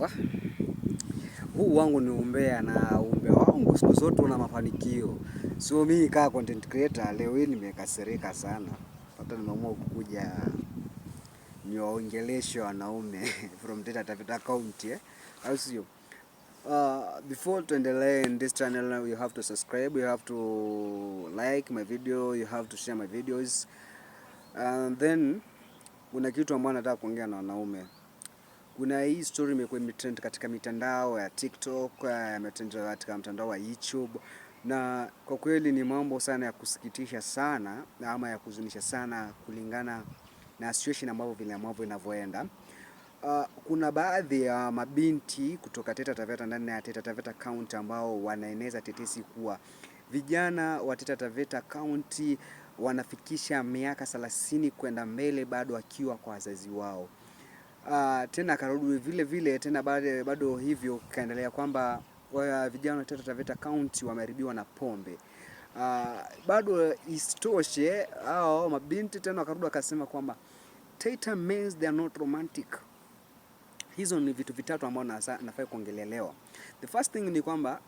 Wah, huu wangu ni umbea na umbea wangu siku zote una mafanikio. So mimi kama content creator leo hii nimekasirika sana. Hata nimeamua kukuja niwaongeleshe wanaume from Taita Taveta County au sio? Before tuendelee in this channel, you have to subscribe, you have to like my video, you have to share my videos. And then kuna kitu ambacho nataka kuongea na wanaume. Kuna hii story imekuwa imetrend katika mitandao ya TikTok, imetrend katika mtandao wa YouTube, na kwa kweli ni mambo sana ya kusikitisha sana ama ya kuzunisha sana kulingana na situation ambavyo inavyoenda. Kuna baadhi ya mabinti kutoka Taita Taveta ndani ya Taita Taveta County ambao wanaeneza tetesi kuwa vijana wa Taita Taveta County wanafikisha miaka 30 kwenda mbele bado wakiwa kwa wazazi wao. Tena karudi vile vile tena bado hivyo kaendelea kwamba vijana wa Taita Taveta County wameharibiwa na pombe. Bado isitoshe hao mabinti tena wakarudi wakasema kwamba Taita means they are not romantic. Hizo ni vitu vitatu ambavyo nafai kuongelea leo. The first thing ni kwamba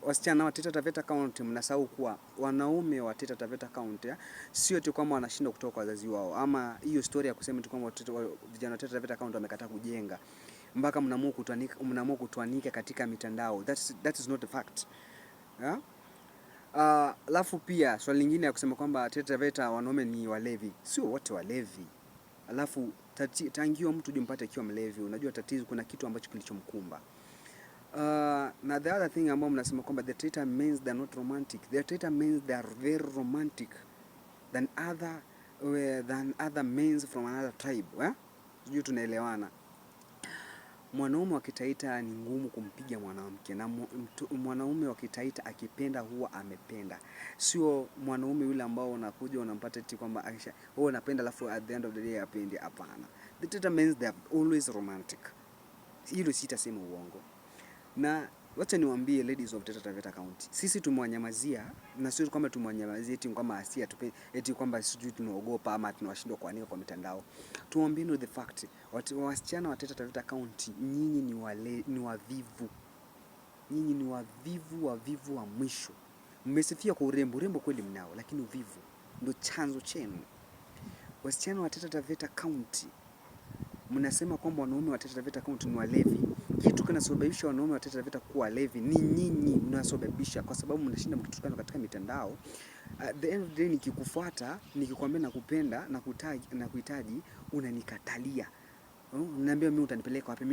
wasichana wa Taita Taveta County mnasahau kuwa wanaume wa Taita Taveta County sio tu kwamba wanashindwa kutoka kwa wazazi wao, ama hiyo story ya kusema tu kwamba vijana wa Taita Taveta County wamekataa kujenga mpaka mnaamua kutuanika katika mitandao. That is not a fact. Yeah? Alafu pia swali lingine ya kusema kwamba Taita Taveta wanaume ni walevi. Sio wote walevi. Alafu tangiwa mtu jimpate akiwa mlevi, unajua tatizo kuna kitu ambacho kilichomkumba. Na the other thing ambao mnasema kwamba the Taita means they are not romantic. The Taita means they are very romantic than other men from another tribe. Sijui tunaelewana. Mwanaume wa Kitaita ni ngumu kumpiga mwanamke, na mwanaume wa Kitaita akipenda huwa amependa. Sio mwanaume yule ambao unakuja unampata eti kwamba Aisha wewe unapenda alafu at the end of the day hapendi. Hapana. The Taita means they are always romantic. Hilo sitasema uongo. Na wacha niwaambie ladies of Taita Taveta County, sisi tumewanyamazia, na sio kwamba tumewanyamazia eti kwamba asia tupe eti kwamba sijui tunaogopa ama tunawashindwa kuanika kwa mitandao. Tuambieni the fact, wasichana wa Taita Taveta County, nyinyi ni wavivu. Nyinyi ni wavivu wa mwisho. Mmesifia kwa urembo kweli mnao, lakini uvivu ndio chanzo chenu. Wasichana wa Taita Taveta County, mnasema kwamba wanaume wa Taita Taveta County ni walevi. Kitu kinasababisha wanaume wa Taita Taveta kuwa walevi ni nyinyi mnasababisha, kwa sababu mnashinda mkitukana katika mitandao. At the end of the day nikikufuata, nikikwambia nakupenda na kuhitaji unanikatalia. Unaniambia mimi utanipeleka wapi?